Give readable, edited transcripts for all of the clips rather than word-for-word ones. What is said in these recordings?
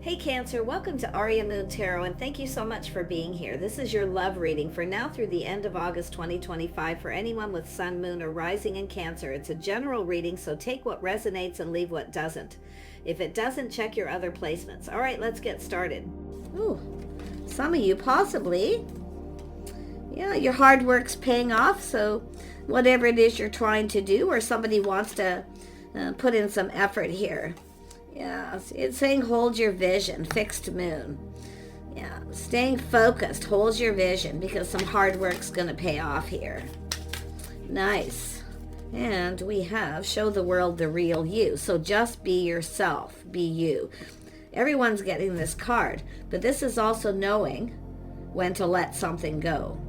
Hey Cancer, welcome to Aria Moon Tarot, and thank you so much for being here. This is your love reading for now through the end of August 2025 for anyone with Sun, Moon, or Rising in Cancer. It's a general reading, so take what resonates and leave what doesn't. If it doesn't, check your other placements. All right, let's get started. Ooh, some of you possibly. Yeah, your hard work's paying off, so whatever it is you're trying to do, or somebody wants to put in some effort here. Yeah, it's saying hold your vision, fixed moon. Yeah, staying focused, hold your vision because some hard work's going to pay off here. Nice. And we have show the world the real you. So just be yourself, be you. Everyone's getting this card, but this is also knowing when to let something go.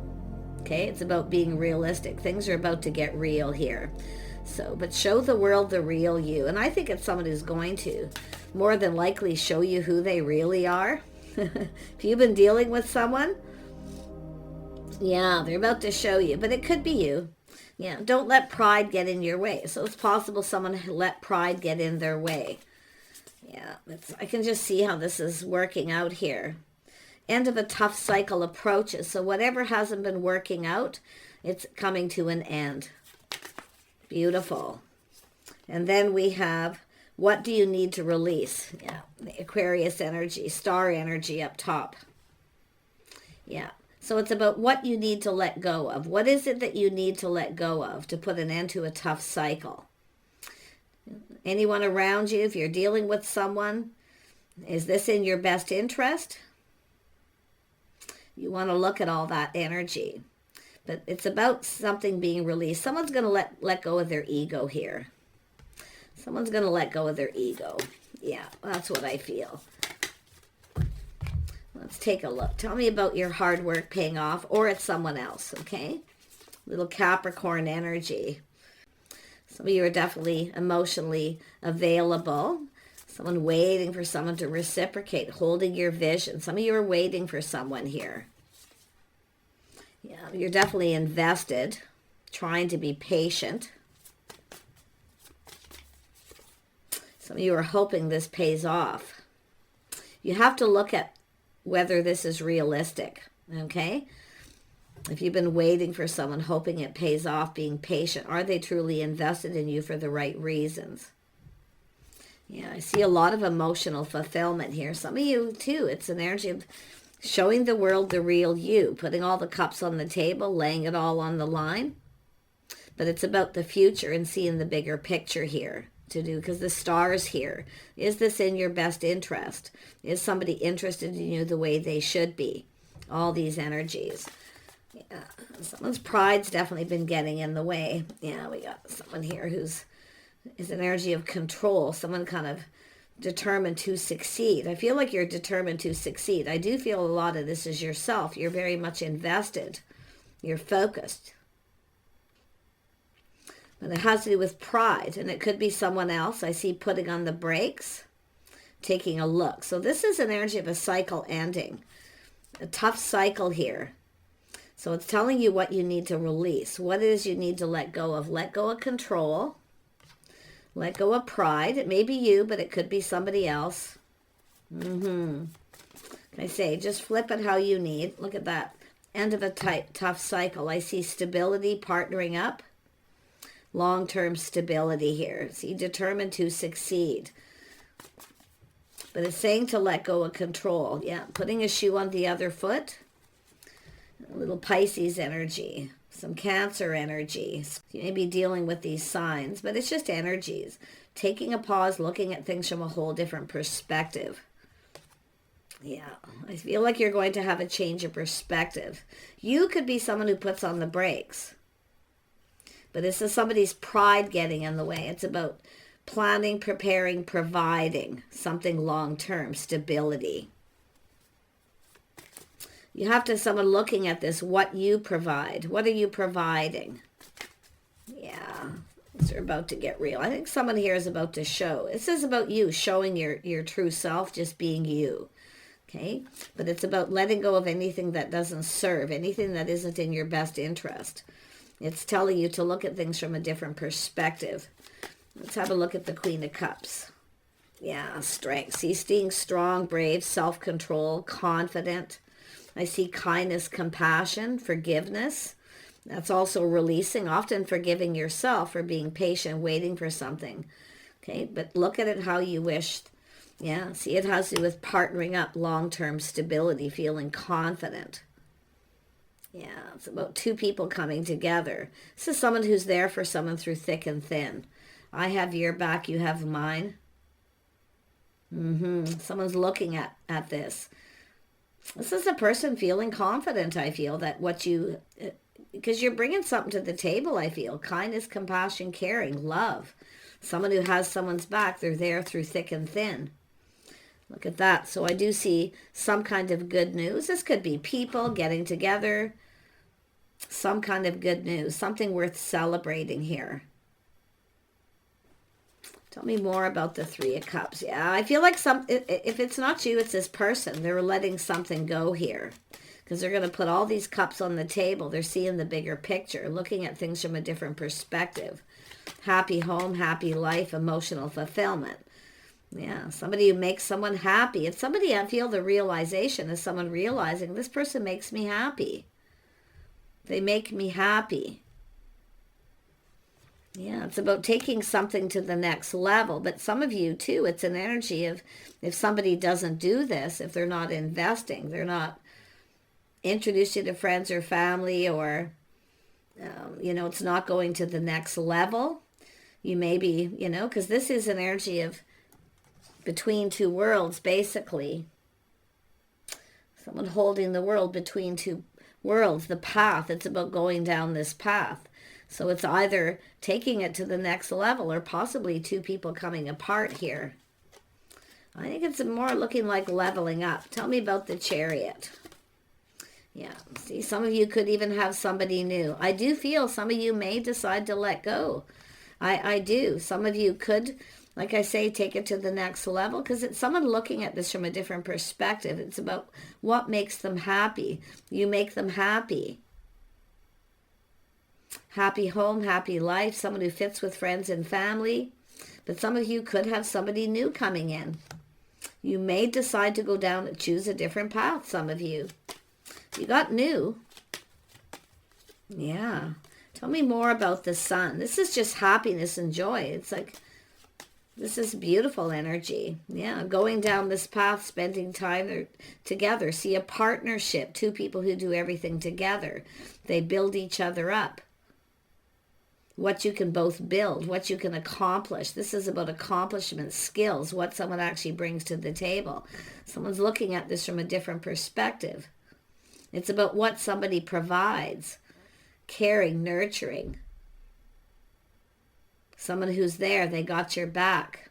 Okay, it's about being realistic. Things are about to get real here. So, but show the world the real you. And I think it's someone who's going to more than likely show you who they really are. If you've been dealing with someone, yeah, they're about to show you, but it could be you. Yeah, don't let pride get in your way. So it's possible someone let pride get in their way. Yeah, I can just see how this is working out here. End of a tough cycle approaches. So whatever hasn't been working out, it's coming to an end. Beautiful. And then we have, what do you need to release? Yeah, the Aquarius energy, star energy up top. Yeah, so it's about what you need to let go of. What is it that you need to let go of to put an end to a tough cycle? Anyone around you, if you're dealing with someone, is this in your best interest? You want to look at all that energy. But it's about something being released. Someone's going to let go of their ego here. Someone's going to let go of their ego. Yeah, that's what I feel. Let's take a look. Tell me about your hard work paying off, or it's someone else, okay? Little Capricorn energy. Some of you are definitely emotionally available. Someone waiting for someone to reciprocate, holding your vision. Some of you are waiting for someone here. Yeah, you're definitely invested, trying to be patient. Some of you are hoping this pays off. You have to look at whether this is realistic, okay? If you've been waiting for someone, hoping it pays off, being patient, are they truly invested in you for the right reasons? Yeah, I see a lot of emotional fulfillment here. Some of you, too, it's an energy of showing the world the real you, putting all the cups on the table, laying it all on the line. But it's about the future and seeing the bigger picture here to do, because the star's here. Is this in your best interest? Is somebody interested in you the way they should be? All these energies. Yeah, someone's pride's definitely been getting in the way. Yeah, we got someone here who's is an energy of control. Someone kind of determined to succeed. I feel like you're determined to succeed. I do feel a lot of this is yourself. You're very much invested. You're focused. But it has to do with pride, and it could be someone else. I see putting on the brakes, taking a look. So this is an energy of a cycle ending, a tough cycle here. So it's telling you what you need to release, what it is you need to let go of. Let go of control. Let go of pride. It may be you, but it could be somebody else. I say, just flip it how you need. Look at that. End of a tough cycle. I see stability, partnering up. Long-term stability here. See, determined to succeed. But it's saying to let go of control. Yeah, putting a shoe on the other foot. A little Pisces energy. Some Cancer energy. You may be dealing with these signs, but it's just energies. Taking a pause, looking at things from a whole different perspective. Yeah, I feel like you're going to have a change of perspective. You could be someone who puts on the brakes. But this is somebody's pride getting in the way. It's about planning, preparing, providing something long-term, stability. You have to someone looking at this, what you provide. What are you providing? Yeah, these are about to get real. I think someone here is about to show. This is about you showing your true self, just being you. Okay? But it's about letting go of anything that doesn't serve, anything that isn't in your best interest. It's telling you to look at things from a different perspective. Let's have a look at the Queen of Cups. Yeah, strength. See, being strong, brave, self-control, confident. I see kindness, compassion, forgiveness. That's also releasing, often forgiving yourself for being patient, waiting for something. Okay, but look at it how you wish. Yeah, see, it has to do with partnering up, long-term stability, feeling confident. Yeah, it's about two people coming together. This is someone who's there for someone through thick and thin. I have your back, you have mine. Someone's looking at this. This is a person feeling confident, I feel, that what you, because you're bringing something to the table, I feel. Kindness, compassion, caring, love. Someone who has someone's back, they're there through thick and thin. Look at that. So I do see some kind of good news. This could be people getting together. Some kind of good news. Something worth celebrating here. Tell me more about the Three of Cups. Yeah, I feel like if it's not you, it's this person. They're letting something go here. Because they're going to put all these cups on the table. They're seeing the bigger picture. Looking at things from a different perspective. Happy home, happy life, emotional fulfillment. Yeah, somebody who makes someone happy. It's somebody, I feel the realization is someone realizing this person makes me happy. They make me happy. Yeah, it's about taking something to the next level. But some of you, too, it's an energy of if somebody doesn't do this, if they're not investing, they're not introducing to friends or family, or, it's not going to the next level. You may be, because this is an energy of between two worlds, basically. Someone holding the world between two worlds, the path. It's about going down this path. So it's either taking it to the next level or possibly two people coming apart here. I think it's more looking like leveling up. Tell me about the Chariot. Yeah, see, some of you could even have somebody new. I do feel some of you may decide to let go. I do. Some of you could, like I say, take it to the next level because it's someone looking at this from a different perspective. It's about what makes them happy. You make them happy. Happy home, happy life, someone who fits with friends and family. But some of you could have somebody new coming in. You may decide to go down and choose a different path, some of you. You got new. Yeah. Tell me more about the Sun. This is just happiness and joy. It's like, this is beautiful energy. Yeah, going down this path, spending time together. See, a partnership, two people who do everything together. They build each other up. What you can both build, what you can accomplish. This is about accomplishment, skills, what someone actually brings to the table. Someone's looking at this from a different perspective. It's about what somebody provides, caring, nurturing. Someone who's there, they got your back.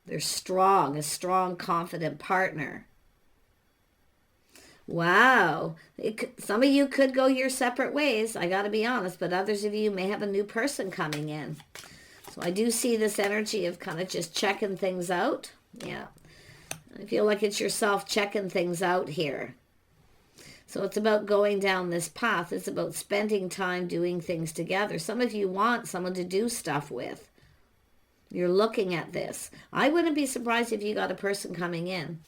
They're strong, a strong, confident partner. Wow. Some of you could go your separate ways, I got to be honest, but others of you may have a new person coming in. So I do see this energy of kind of just checking things out. Yeah. I feel like it's yourself checking things out here. So it's about going down this path. It's about spending time doing things together. Some of you want someone to do stuff with. You're looking at this. I wouldn't be surprised if you got a person coming in.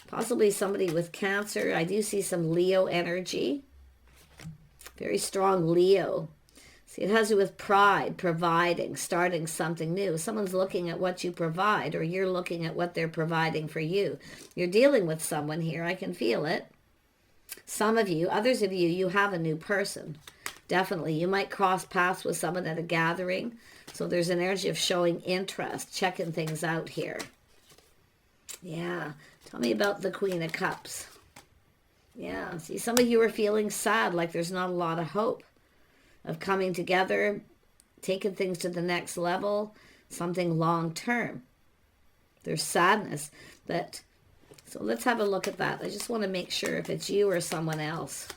Possibly somebody with Cancer. I do see some Leo energy. Very strong Leo. See, it has to do with pride, providing, starting something new. Someone's looking at what you provide, or you're looking at what they're providing for you. You're dealing with someone here. I can feel it. Some of you, others of you, you have a new person. Definitely. You might cross paths with someone at a gathering. So there's an energy of showing interest, checking things out here. Yeah. Tell me about the Queen of Cups. Yeah. See, some of you are feeling sad, like there's not a lot of hope of coming together, taking things to the next level, something long term. There's sadness, but so let's have a look at that. I just want to make sure if it's you or someone else.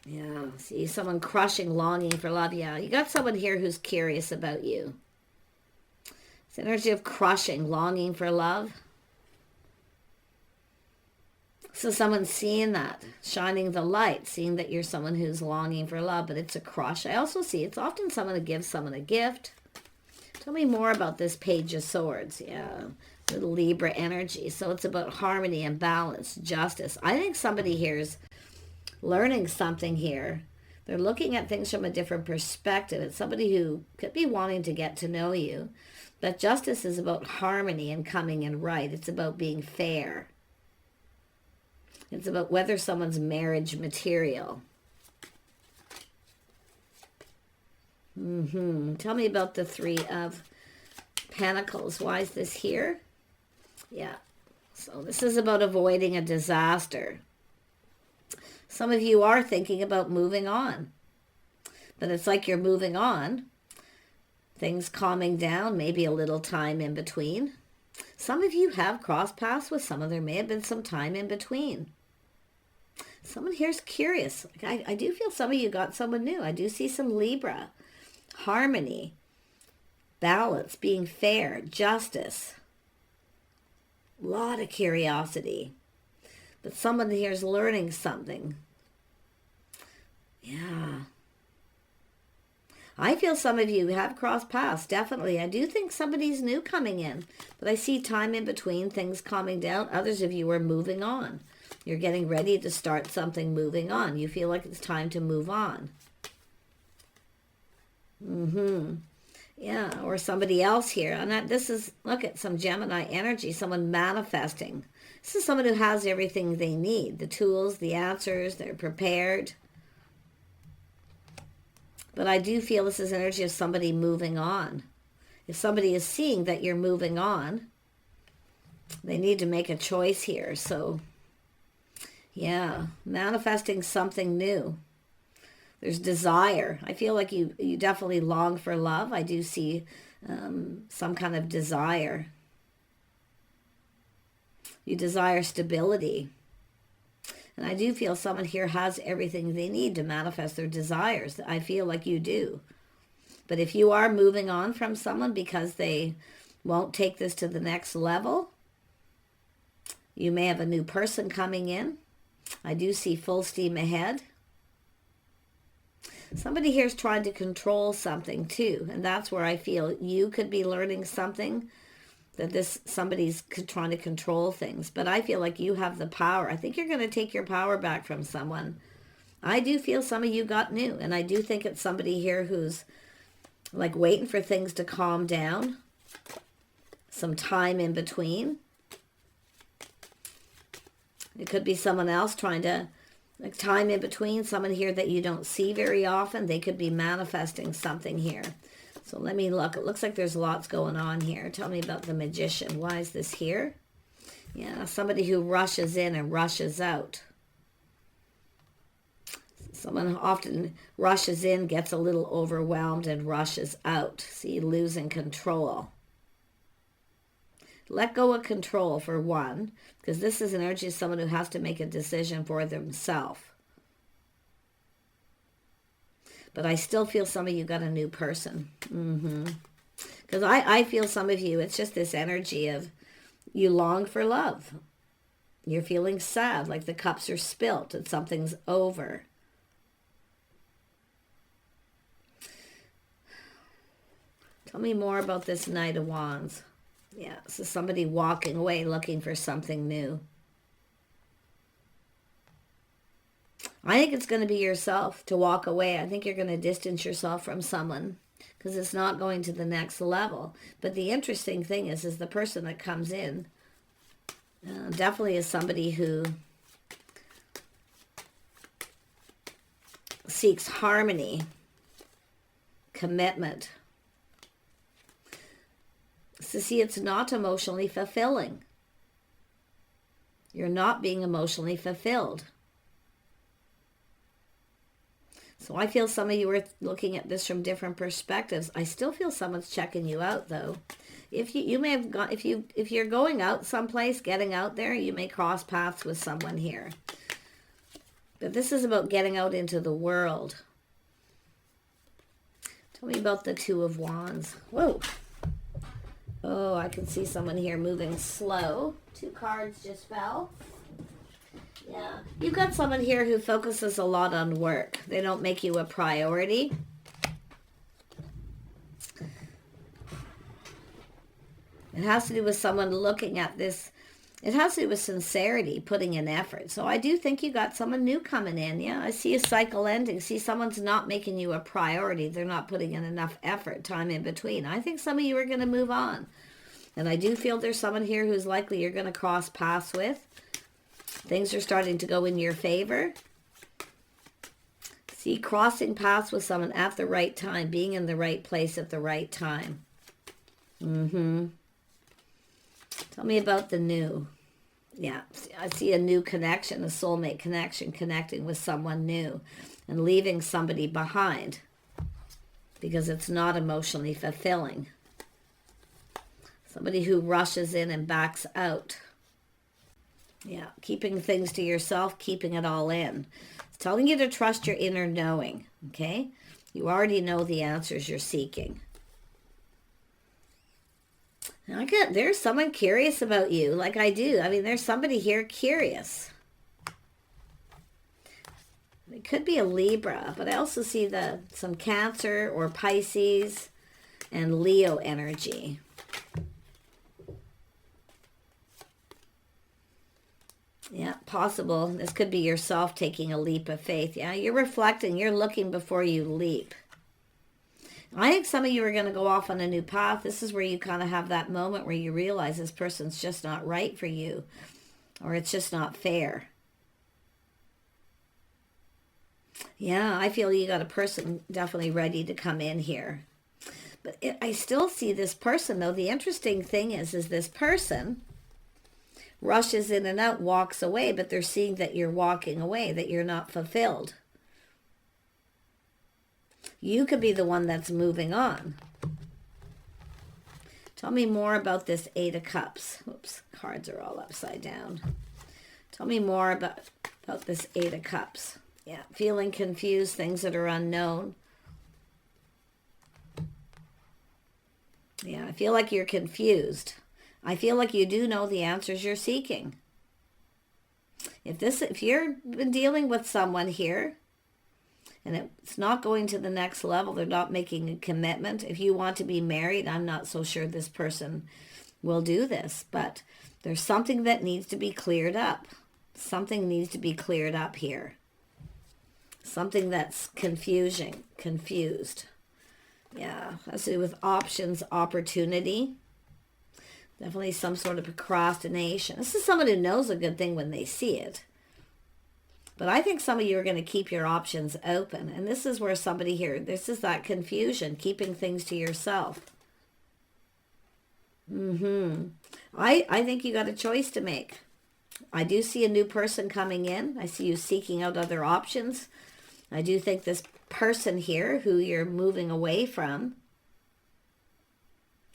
Yeah, see, someone crushing, longing for love. Yeah, you got someone here who's curious about you. It's energy of crushing, longing for love. So someone's seeing that, shining the light, seeing that you're someone who's longing for love, but it's a crush. I also see it's often someone who gives someone a gift. Tell me more about this Page of Swords. Yeah, little Libra energy. So it's about harmony and balance, justice. I think somebody here is learning something here. They're looking at things from a different perspective. It's somebody who could be wanting to get to know you. But justice is about harmony and coming in right. It's about being fair. It's about whether someone's marriage material. Tell me about the Three of Pentacles. Why is this here? Yeah. So this is about avoiding a disaster. Some of you are thinking about moving on. But it's like you're moving on. Things calming down, maybe a little time in between. Some of you have crossed paths with someone. There may have been some time in between. Someone here's curious. I do feel some of you got someone new. I do see some Libra. Harmony, balance, being fair, justice. A lot of curiosity. But someone here is learning something. Yeah. I feel some of you have crossed paths, definitely. I do think somebody's new coming in. But I see time in between, things calming down. Others of you are moving on. You're getting ready to start something, moving on. You feel like it's time to move on. Yeah, or somebody else here. And this is, look at some Gemini energy, someone manifesting. This is someone who has everything they need. The tools, the answers, they're prepared. But I do feel this is energy of somebody moving on. If somebody is seeing that you're moving on, they need to make a choice here. So, yeah, manifesting something new. There's desire. I feel like you definitely long for love. I do see some kind of desire. You desire stability. And I do feel someone here has everything they need to manifest their desires. I feel like you do. But if you are moving on from someone because they won't take this to the next level, you may have a new person coming in. I do see full steam ahead. Somebody here is trying to control something too. And that's where I feel you could be learning something, that somebody's trying to control things. But I feel like you have the power. I think you're going to take your power back from someone. I do feel some of you got new. And I do think it's somebody here who's like waiting for things to calm down. Some time in between. It could be someone else trying to, like time in between, someone here that you don't see very often. They could be manifesting something here. So let me look. It looks like there's lots going on here. Tell me about the Magician. Why is this here? Yeah, somebody who rushes in and rushes out. Someone often rushes in, gets a little overwhelmed, and rushes out. See, losing control. Let go of control for one, because this is an energy of someone who has to make a decision for themselves. But I still feel some of you got a new person. Because I feel some of you, it's just this energy of you long for love. You're feeling sad, like the cups are spilt and something's over. Tell me more about this Knight of Wands. Yeah, so somebody walking away looking for something new. I think it's going to be yourself to walk away. I think you're going to distance yourself from someone because it's not going to the next level. But the interesting thing is the person that comes in definitely is somebody who seeks harmony, commitment. So see, it's not emotionally fulfilling. You're not being emotionally fulfilled. So I feel some of you are looking at this from different perspectives. I still feel someone's checking you out, though. If you may have gone, if you're going out someplace, getting out there, you may cross paths with someone here. But this is about getting out into the world. Tell me about the Two of Wands. Whoa. Oh, I can see someone here moving slow. 2 cards just fell. Yeah. You've got someone here who focuses a lot on work. They don't make you a priority. It has to do with someone looking at this. It has to do with sincerity, putting in effort. So I do think you got someone new coming in. Yeah, I see a cycle ending. See, someone's not making you a priority. They're not putting in enough effort, time in between. I think some of you are going to move on. And I do feel there's someone here who's likely you're going to cross paths with. Things are starting to go in your favor. See, crossing paths with someone at the right time, being in the right place at the right time. Tell me about the new. Yeah, I see a new connection, a soulmate connection, connecting with someone new and leaving somebody behind because it's not emotionally fulfilling. Somebody who rushes in and backs out. Yeah, keeping things to yourself, keeping it all in. It's telling you to trust your inner knowing, okay? You already know the answers you're seeking. There's someone curious about you, like I do. I mean, there's somebody here curious. It could be a Libra, but I also see some Cancer or Pisces and Leo energy. Yeah, possible. This could be yourself taking a leap of faith. Yeah, you're reflecting. You're looking before you leap. I think some of you are going to go off on a new path. This is where you kind of have that moment where you realize this person's just not right for you, or it's just not fair. Yeah, I feel you got a person definitely ready to come in here. But I still see this person, though. The interesting thing is this person rushes in and out, walks away, but they're seeing that you're walking away, that you're not fulfilled. You could be the one that's moving on. Tell me more about this Eight of Cups. Oops, cards are all upside down. Tell me more about this Eight of Cups. Yeah, feeling confused, things that are unknown. Yeah, I feel like you're confused. I feel like you do know the answers you're seeking. If you've been dealing with someone here, and it's not going to the next level, they're not making a commitment. If you want to be married, I'm not so sure this person will do this, but there's something that needs to be cleared up. Something needs to be cleared up here. Something that's confused. Yeah, has to do with options, opportunity. Definitely some sort of procrastination. This is someone who knows a good thing when they see it. But I think some of you are going to keep your options open. And this is where somebody here, this is that confusion, keeping things to yourself. I think you got a choice to make. I do see a new person coming in. I see you seeking out other options. I do think this person here who you're moving away from,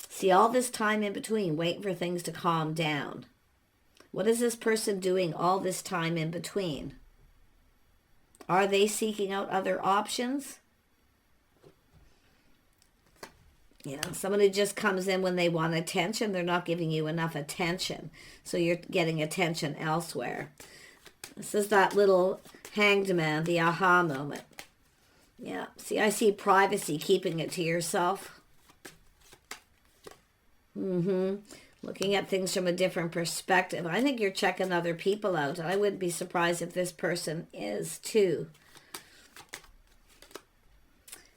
see all this time in between, waiting for things to calm down. What is this person doing all this time in between? Are they seeking out other options? Yeah, someone who just comes in when they want attention, they're not giving you enough attention. So you're getting attention elsewhere. This is that little hanged man, the aha moment. Yeah, see, I see privacy, keeping it to yourself. Looking at things from a different perspective. I think you're checking other people out. I wouldn't be surprised if this person is too.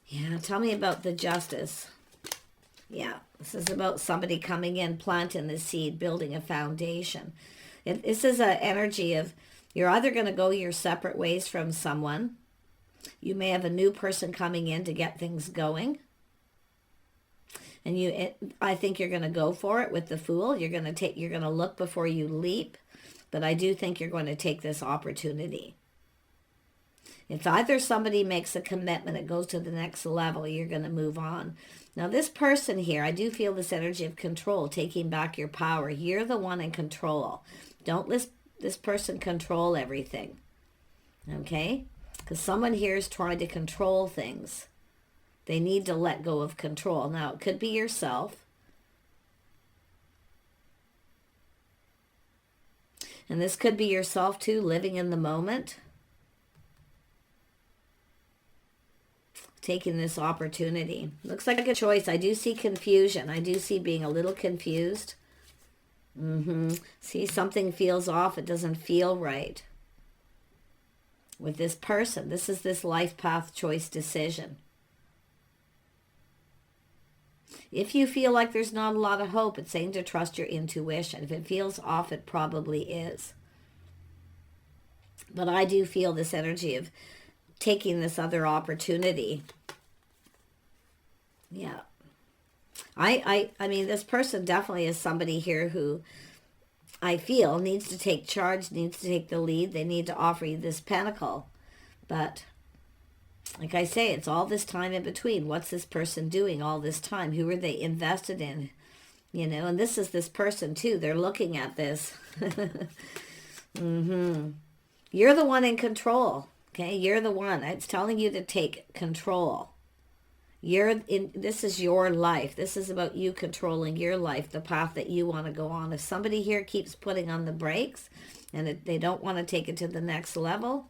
Yeah, tell me about the Justice. Yeah, this is about somebody coming in, planting the seed, building a foundation. This is an energy of you're either going to go your separate ways from someone. You may have a new person coming in to get things going. And I think you're going to go for it with the Fool. You're going to look before you leap. But I do think you're going to take this opportunity. It's either somebody makes a commitment, it goes to the next level, you're going to move on. Now this person here, I do feel this energy of control, taking back your power. You're the one in control. Don't let this person control everything. Okay? Because someone here is trying to control things. They need to let go of control. Now, it could be yourself. And this could be yourself too, living in the moment. Taking this opportunity. Looks like a choice. I do see confusion. I do see being a little confused. See, something feels off. It doesn't feel right with this person. This is this life path choice decision. If you feel like there's not a lot of hope, it's saying to trust your intuition. If it feels off, it probably is. But I do feel this energy of taking this other opportunity. Yeah. I mean, this person definitely is somebody here who I feel needs to take charge, needs to take the lead. They need to offer you this pentacle. But like I say, it's all this time in between. What's this person doing all this time? Who are they invested in? You know, and this is this person too. They're looking at this. You're the one in control. Okay, you're the one. It's telling you to take control. This is your life. This is about you controlling your life, the path that you want to go on. If somebody here keeps putting on the brakes and they don't want to take it to the next level,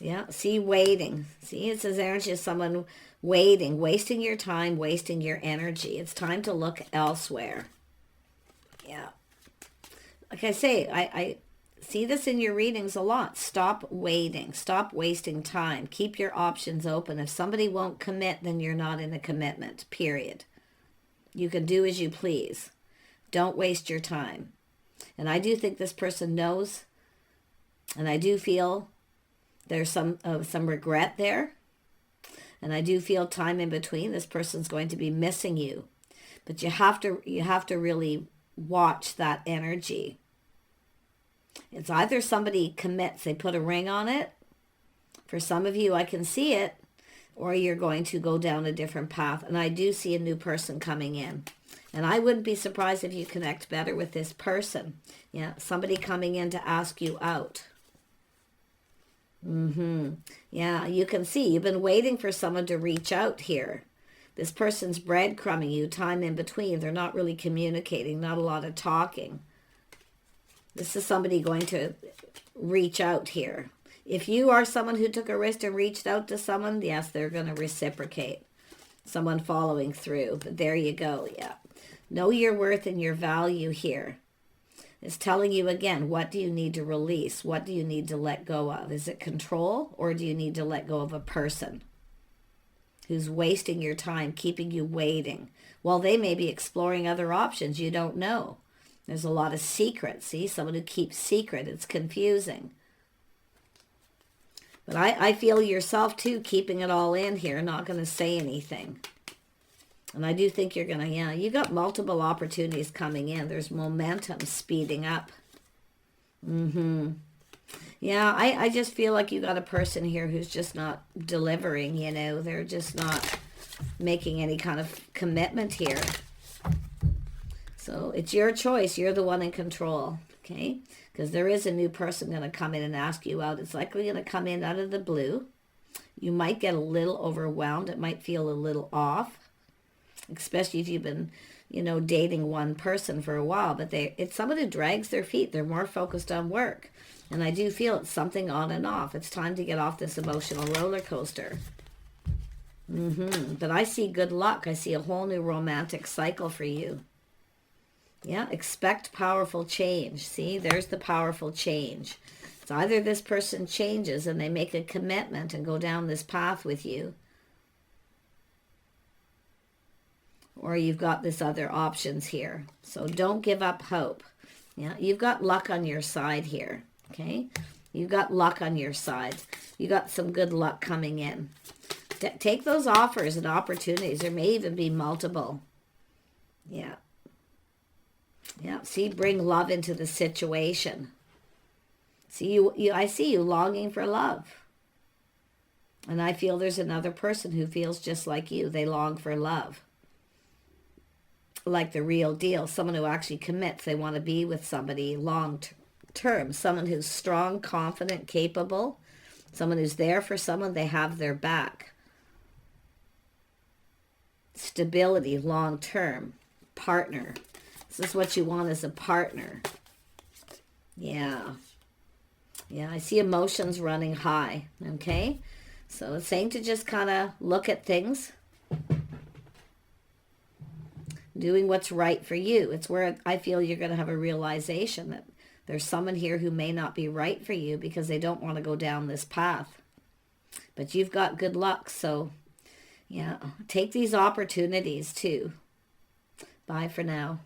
yeah, see, waiting. See, it says energy of someone waiting, wasting your time, wasting your energy. It's time to look elsewhere. Yeah. Like I say, I see this in your readings a lot. Stop waiting. Stop wasting time. Keep your options open. If somebody won't commit, then you're not in a commitment, period. You can do as you please. Don't waste your time. And I do think this person knows, and I do feel there's some regret there. And I do feel time in between. This person's going to be missing you. But you have to really watch that energy. It's either somebody commits, they put a ring on it. For some of you, I can see it. Or you're going to go down a different path. And I do see a new person coming in. And I wouldn't be surprised if you connect better with this person. Yeah, somebody coming in to ask you out. Yeah, you can see you've been waiting for someone to reach out here. This person's breadcrumbing you time in between. They're not really communicating, not a lot of talking. This is somebody going to reach out here. If you are someone who took a risk and reached out to someone, yes, they're going to reciprocate. Someone following through. But there you go, yeah. Know your worth and your value here. It's telling you again, what do you need to release? What do you need to let go of? Is it control, or do you need to let go of a person who's wasting your time, keeping you waiting? Well, they may be exploring other options. You don't know. There's a lot of secrets. See, someone who keeps secret. It's confusing. But I feel yourself too, keeping it all in here, not going to say anything. And I do think you're going to, yeah, you got multiple opportunities coming in. There's momentum speeding up. Yeah, I just feel like you got a person here who's just not delivering, you know. They're just not making any kind of commitment here. So it's your choice. You're the one in control, okay? Because there is a new person going to come in and ask you out. It's likely going to come in out of the blue. You might get a little overwhelmed. It might feel a little off. Especially if you've been, you know, dating one person for a while. But it's someone who drags their feet. They're more focused on work. And I do feel it's something on and off. It's time to get off this emotional roller coaster. But I see good luck. I see a whole new romantic cycle for you. Yeah, expect powerful change. See, there's the powerful change. It's either this person changes and they make a commitment and go down this path with you, or you've got this other options here. So don't give up hope. Yeah, you've got luck on your side here, okay? You've got luck on your side. You got some good luck coming in. Take those offers and opportunities. There may even be multiple. Yeah. Yeah, see, bring love into the situation. See, I see you longing for love. And I feel there's another person who feels just like you. They long for love. Like the real deal. Someone who actually commits. They want to be with somebody long term. Someone who's strong, confident, capable. Someone who's there for someone. They have their back. Stability, long term. Partner. This is what you want as a partner. Yeah. Yeah, I see emotions running high. Okay? So it's saying to just kind of look at things. doing what's right for you. It's where I feel you're going to have a realization that there's someone here who may not be right for you because they don't want to go down this path. But you've got good luck, so yeah, take these opportunities too. Bye for now.